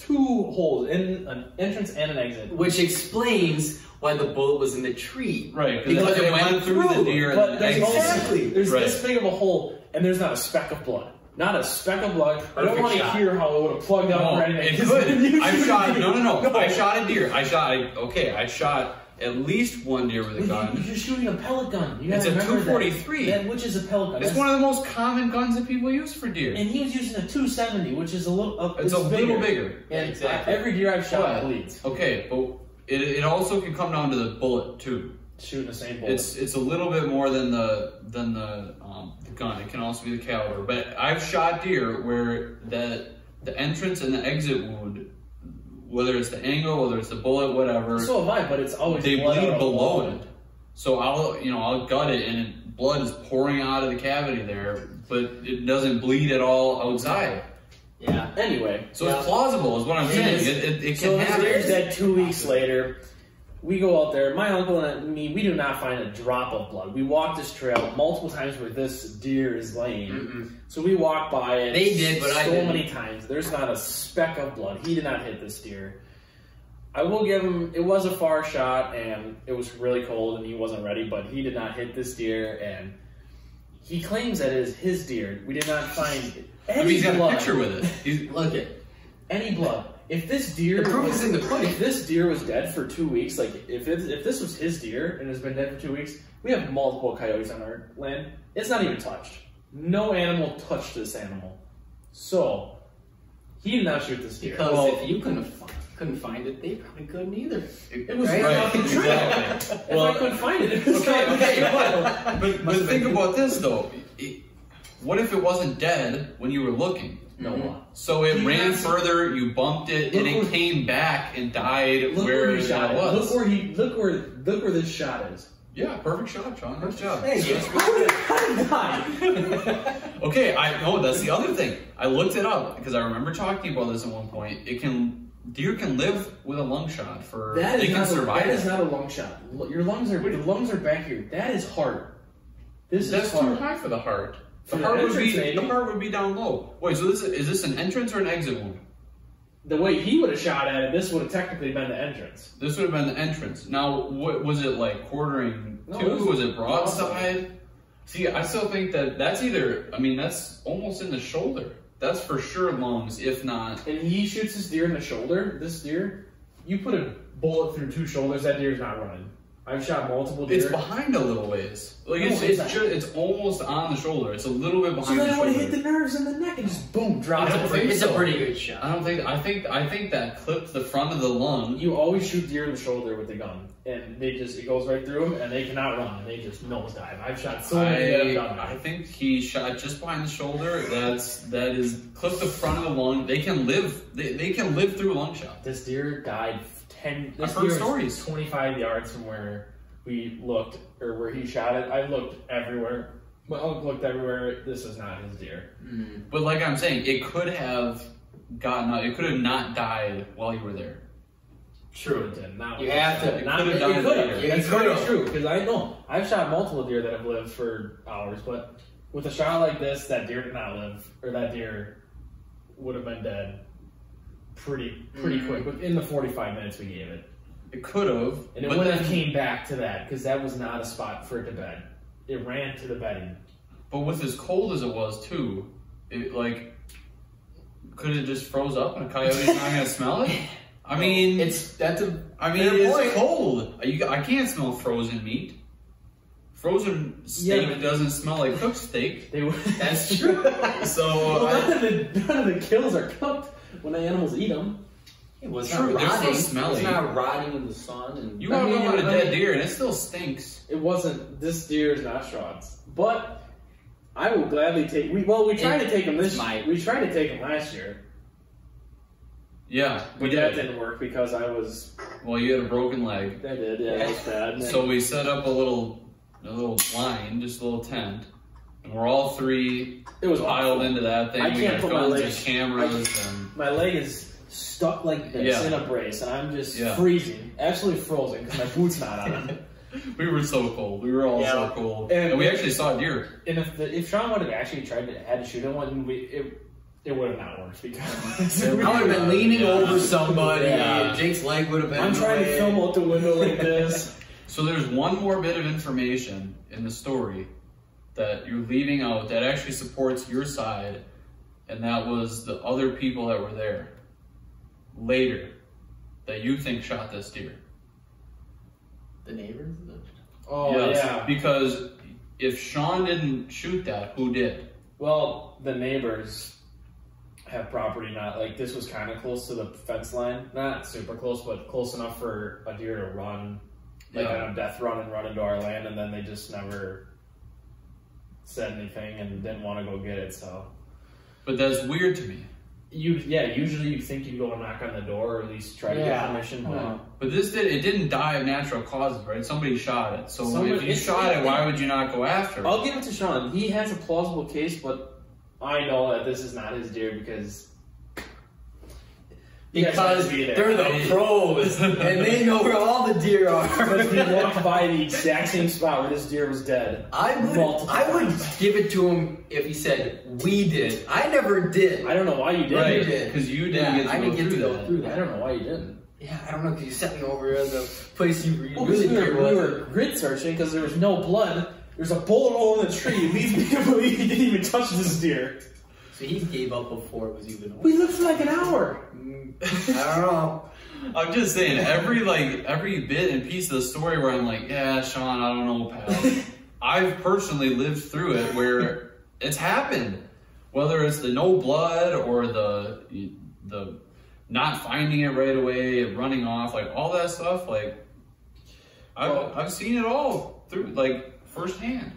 2 holes, in an entrance and an exit. Which explains why the bullet was in the tree. Right, because it went through the deer and But the exit. Exactly. There's this big of a hole, and there's not a speck of blood. Not a speck of blood. I don't want to hear how it would have plugged up or anything. It could. I shot a deer. I shot at least one deer with a gun. You're shooting a pellet gun. It's a 243. Which is a pellet gun. It's one of the most common guns that people use for deer. And he was using a 270, which is a little. It's a little bigger. And exactly. Every deer I've shot bleeds. Okay, but it also can come down to the bullet too. Shooting the same bullet. It's a little bit more than the gun. It can also be the caliber. But I've shot deer where the entrance and the exit wound, whether it's the angle, whether it's the bullet, whatever. So have I, but it's always they blood bleed out below it. So I'll gut it, and blood is pouring out of the cavity there, but it doesn't bleed at all outside. Yeah. Anyway. So it's plausible, is what I'm saying. It can happen. So there's that 2 weeks later. We go out there. My uncle and me, we do not find a drop of blood. We walk this trail multiple times where this deer is laying. So we walk by it. They did, but I didn't. So many times. There's not a speck of blood. He did not hit this deer. I will give him, it was a far shot, and it was really cold, and he wasn't ready, but he did not hit this deer, and He claims that it is his deer. We did not find any He's got blood. a picture with it. Look at Any blood. If this deer the proof is in the pudding. if this deer was dead for 2 weeks, like if this was his deer and has been dead for 2 weeks, we have multiple coyotes on our land. It's not even touched. No animal touched this animal. So he did not shoot this deer. Because if you couldn't find it, they probably couldn't either. It was right? fucking true. Exactly. If I couldn't find it, it was But think about this though. What if it wasn't dead when you were looking? No. So it ran further, you bumped it, and it came back and died where he shot it it. was. Look where this shot is. Yeah, perfect shot, Sean. Nice job. Thank you. How did it die? Okay, I know that's the other thing. I looked it up because I remember talking about this at one point. Deer can live with a lung shot for That they is can not survive. that is not a lung shot. The lungs are back here. That is heart. This That's is too heart. high for the heart. The For heart the would be entrance, maybe. the heart would be down low. Wait, so is this an entrance or an exit wound? The way he would have shot at it, this would have technically been the entrance. This would have been the entrance. Now, what was it like quartering No, two? it was Was it broadside? See, I still think that's either. I mean, that's almost in the shoulder. That's for sure lungs, if not. And he shoots this deer in the shoulder. This deer, you put a bullet through 2 shoulders, that deer's not running. I've shot multiple deer. It's behind a little ways. Like No, it's almost on the shoulder. It's a little bit So behind then the I would shoulder. have hit the nerves in the neck and just boom, drop it. It's a pretty good shot. I don't think. I think that clipped the front of the lung. You always shoot deer in the shoulder with the gun, and it goes right through them, and they cannot run, and they just nosedive. I've shot so many that have done that. I think he shot just behind the shoulder. That is clipped the front of the lung. They can live. They can live through a lung shot. This deer died 10. I've This heard deer stories. was 25 yards from where we looked, or where he shot it. I looked everywhere. My uncle looked everywhere. This is not his deer. But like I'm saying, it could have gotten out. It could have not died while you were there. True, it did. Not You have to- it Not, could've it died could later. have. Yeah, That's it very could've. true, because I know. I've shot multiple deer that have lived for hours, but with a shot like this, that deer did not live, or that deer would have been dead pretty quick, within the 45 minutes we gave it. It could have. And it but wouldn't have then- came back to that, because that was not a spot for it to bed. It ran to the bedding. But with as cold as it was too, it like could it just froze up and a coyote's not gonna smell it? I mean, That's a I mean, fair point. it's cold. I can't smell frozen meat. Frozen steak but- doesn't smell like cooked steak. They were. That's true. So None of the kills are cooked when the animals eat them. It was True, not they're still rotting. smelly. It's not rotting in the sun. And you walk up on a dead deer and it still stinks. It wasn't. This deer's nostrils, but I will gladly take. We tried to take him this. We tried to take him last year, Yeah, we but that did. didn't work because I was. Well, you had a broken leg, I did. Yeah, it was bad. so we set up a little line, just a little tent, and we're all three It was piled awful. into that thing. I We can't got put my guns legs- and cameras and. My leg is stuck like this Yeah. in a brace, and I'm just Yeah. freezing, absolutely frozen because my boot's not on. We were so cold. We were all Yeah. so cold, And- and we actually saw a deer. And if Sean would have actually had to shoot him, it would have not worked because I would have been leaning Yeah. over somebody. Yeah. Jake's leg would have been. I'm trying to film out the window like this. So there's one more bit of information in the story that you're leaving out that actually supports your side, and that was the other people that were there later that you think shot this deer. The neighbors. Oh Yes, yeah. because if Sean didn't shoot that, who did? Well, the neighbors have property not like this was kind of close to the fence line, not super close, but close enough for a deer to run, like Yeah. on a death run and run into our land, and then they just never said anything and didn't want to go get it. So But that's weird to me. usually you think you'd go and knock on the door or at least try to get permission, but But it didn't die of natural causes, right? Somebody shot it. So if you it's- shot it, why would you not go after it? I'll give it to Sean. He has a plausible case, but I know that this is not his deer because you guys have to be there. they're the pros and they know where all the deer are. Because we walked by the exact same spot where this deer was dead. I would give it to him if he said we did. I never did. I don't know why you didn't. Right, did. because you Yeah, didn't I didn't get to go that. through I that. don't know why you didn't. Yeah, I don't know because you sent me over to the place you Well, really we cared were was. grid searching because there was no blood. There's a bullet hole in the tree. It leads me to believe he didn't even touch this deer. So he gave up before it was even over. We looked for like an hour. I don't know. I'm just saying, every bit and piece of the story where I'm like, yeah, Sean, I don't know, pal. I've personally lived through it where it's happened. Whether it's the no blood or the not finding it right away, running off, like all that stuff, like I've seen it all through, like firsthand.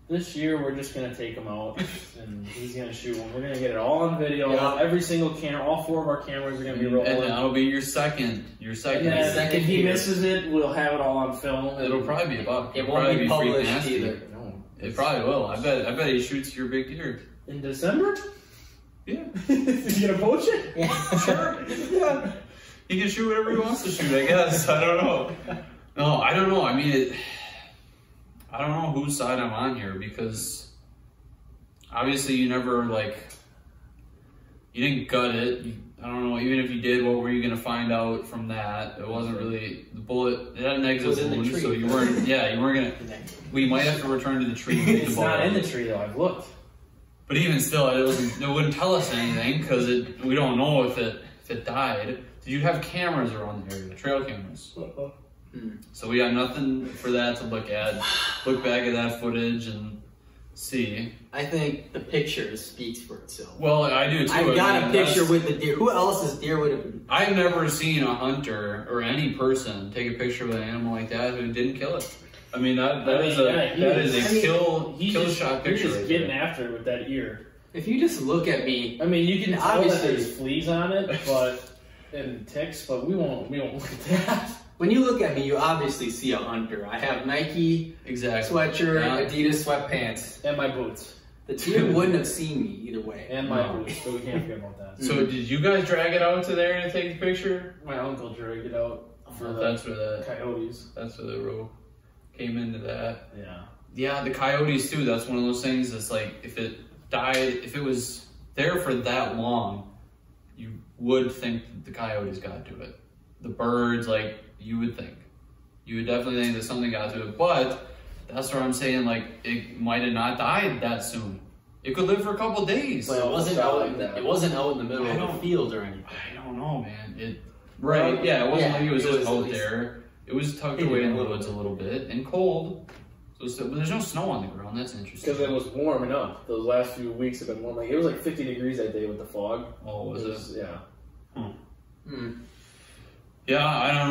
This year we're just gonna take him out and he's gonna shoot one. We're gonna get it all on video. Yeah. Every single camera, all 4 of our cameras are gonna be rolling. And that'll be your second. And then if he misses it, we'll have it all on film. It'll probably be about. It won't be published nasty. either. No. It probably will. I bet he shoots your big deer. In December? Yeah. Is he gonna poach it? Yeah. Sure. Yeah. He can shoot whatever he wants to shoot, I guess. I don't know. No, I don't know. I mean, I don't know whose side I'm on here, because obviously you never, like, you didn't gut it. I don't know, even if you did, what were you going to find out from that? It wasn't really, the bullet, it had an exit wound, so you weren't, you weren't going to, we might have to return to the tree. It's not in the tree though, I've looked. But even still, it wouldn't tell us anything, because we don't know if it died. Did you have cameras around the area, trail cameras? So we got nothing for that to look at. Look back at that footage and see. I think the picture speaks for itself. Well, I do too. I got a picture with the deer. Who else's deer would have been? I've never seen a hunter or any person take a picture with an animal like that who didn't kill it. I mean, that is a kill shot picture. He's just right getting there. after it with that ear. If you just look at me, I mean, you can tell that obviously there's fleas on it, and ticks, but we won't look at that. when you look at me, you obviously see a hunter. I have Nike sweatshirt, Adidas sweatpants, and my boots. The deer wouldn't have seen me either way. And my boots, so we can't forget about that. So did you guys drag it out to there to take the picture? My uncle dragged it out for That's where the coyotes. That's where the rope came into that. Yeah. Yeah, the coyotes too. That's one of those things that's like, if it died, if it was there for that long, you would think the coyotes got to it. The birds, like, you would think. You would definitely think that something got to it, but that's where I'm saying, like, it might have not died that soon. It could live for a couple days. Well, it wasn't out in the middle of the field or anything. I don't know, man. It wasn't like it was just out there. It was tucked away in the woods a little bit and cold. So but there's no snow on the ground. That's interesting. Because it was warming up. Those last few weeks have been warm. Like, it was like 50 degrees that day with the fog. Oh, was it? Yeah. Yeah, I don't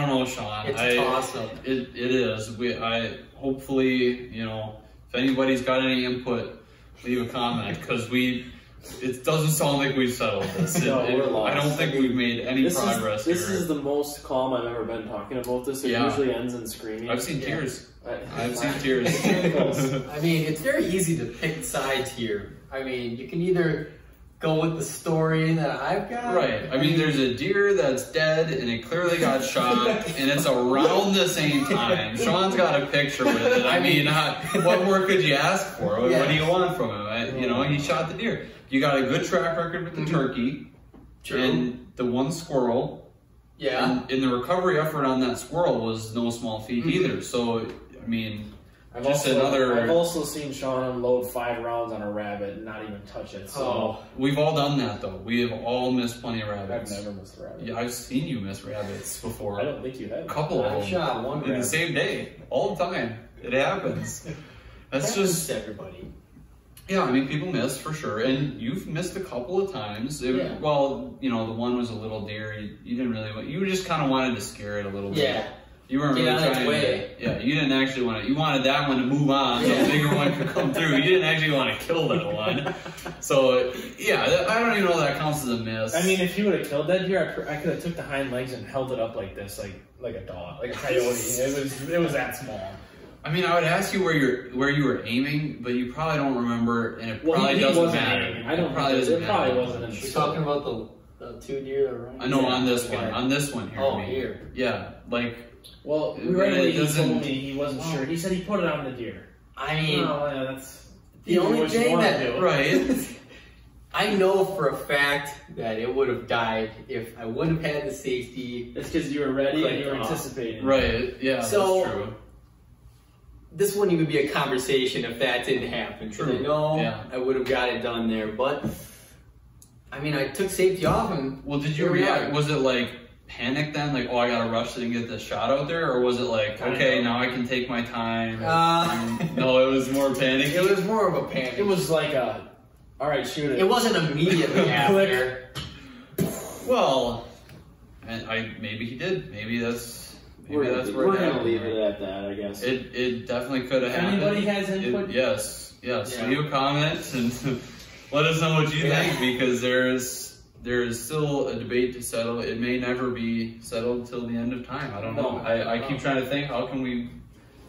know, Sean. It's a toss-up. It is. Hopefully, if anybody's got any input, leave a comment, because it doesn't sound like we've settled this. We're lost. I don't think we've made any progress here. This is the most calm I've ever been talking about this. It usually ends in screaming. I've seen tears. I've seen tears. I mean, it's very easy to pick sides here. I mean, you can either go with the story that I've got. Right. I mean, there's a deer that's dead and it clearly got shot, and it's around the same time. Sean's got a picture with it. I mean, what more could you ask for? What do you want from him? He shot the deer. You got a good track record with the turkey and the one squirrel. Yeah. And the recovery effort on that squirrel was no small feat either. So, I mean, I've also seen Sean unload 5 rounds on a rabbit and not even touch it. So we've all done that, though. We have all missed plenty of rabbits. I've never missed a rabbit. Yeah, I've seen you miss rabbits before. I don't think you have. A couple of them. I've shot one in the same day, all the time. It happens. That's just everybody. Yeah, I mean, people miss for sure, and you've missed a couple of times. Well, the one was a little deer. You didn't really. You just kind of wanted to scare it a little bit. Yeah. You weren't really trying to. Yeah, you didn't actually want it. You wanted that one to move on, so a bigger one could come through. You didn't actually want to kill that one. So yeah, I don't even know if that counts as a miss. I mean, if you would have killed that deer, I could have took the hind legs and held it up like this, like a dog, like a coyote. It was that small. I mean, I would ask you where you were aiming, but you probably don't remember, and it probably doesn't matter. It probably wasn't. You're talking about the 2 deer, right? I know on this one. On this one here. Oh, here. Yeah, like. Well, right away he told me he wasn't sure. He said he put it on the deer. I mean, that's the only thing that right. I know for a fact that it would have died if I wouldn't have had the safety. It's because you were ready and you were anticipating. Right. Yeah. So, that's true. this wouldn't even be a conversation if that didn't happen. Because I know I would have got it done there. But, I mean, I took safety off and... Well, did you react? Was it like panic then? Like, oh, I got to rush and get this shot out there? Or was it like, okay, now I can take my time? No, it was more panic. It was more of a panic. It was like a, all right, shoot it. It wasn't immediately after. Well, and maybe he did. Maybe that's where we're gonna leave it at that, I guess. It definitely could have happened. Anybody has input? Yes. Leave a comment and let us know what you think, because there is still a debate to settle. It may never be settled till the end of time. I don't know. I keep trying to think, how can we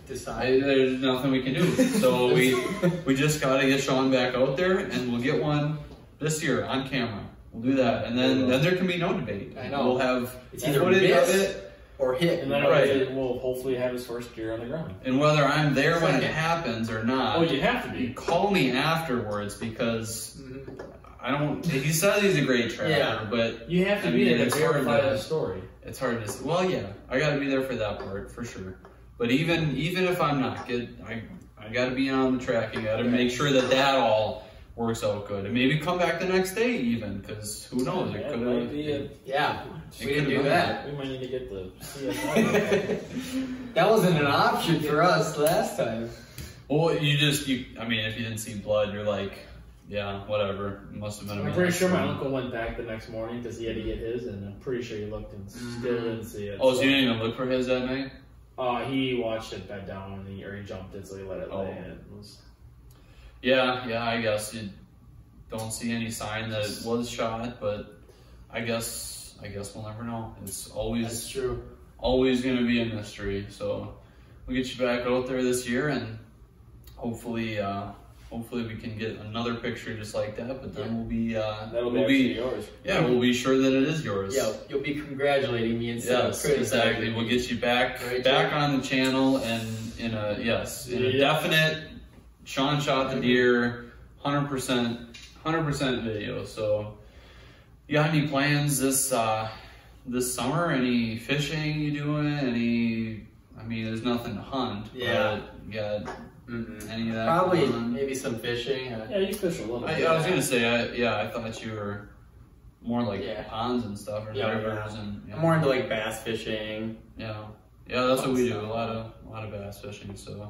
decide? There's nothing we can do. So we just got to get Sean back out there, and we'll get one this year on camera. We'll do that, and then there can be no debate. I know. We'll have either footage of it or hit, and then we'll hopefully have his first deer on the ground. And whether I'm there when it happens or not, oh, you have to be. Call me afterwards, because I don't. He says he's a great tracker, but you have to be there to verify the story. It's hard to. Well, yeah, I got to be there for that part for sure. But even if I'm not, I got to be on the tracking. I got to make sure that all works out good, and maybe come back the next day even, because who knows? It could have. We can do that. We might need to get the CSI. That wasn't an option for us last time. Well, I mean, if you didn't see blood, you're like, yeah, whatever. It must have been. I'm pretty sure my uncle went back the next morning because he had to get his, and I'm pretty sure he looked and still didn't see it. Oh, so you didn't even look for his that night? He watched it bed down, and he jumped it, so he let it lay. And it was... Yeah, I guess you don't see any sign that it was shot, but I guess we'll never know. It's That's true. Always going to be a mystery. So we'll get you back out there this year, and hopefully we can get another picture just like that. But then we'll be yours. Yeah, we'll be sure that it is yours. Yeah, you'll be congratulating me instead of criticizing. Exactly. We'll get you back on the channel, and in a definite. Sean shot the deer, 100% video. So, you got any plans this summer? Any fishing you doing? I mean, there's nothing to hunt. Yeah. But you got any of that? Probably maybe some fishing. Yeah, you fish a little bit. I was gonna say, I thought you were more like ponds and stuff, or rivers and. I'm more into like bass fishing. Yeah, that's what we do. A lot of bass fishing. So.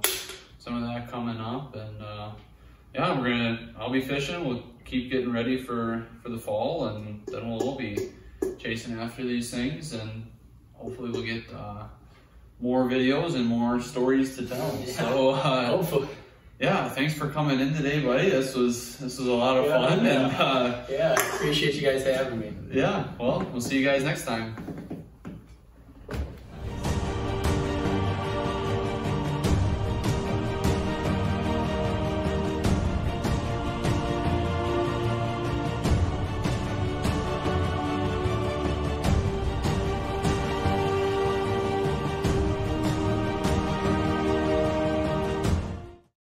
Some of that coming up, and I'll be fishing. We'll keep getting ready for the fall, and then we'll be chasing after these things, and hopefully we'll get more videos and more stories to tell. Yeah. So hopefully. Yeah, thanks for coming in today, buddy. This was a lot of fun, and appreciate you guys having me. Yeah, well, we'll see you guys next time.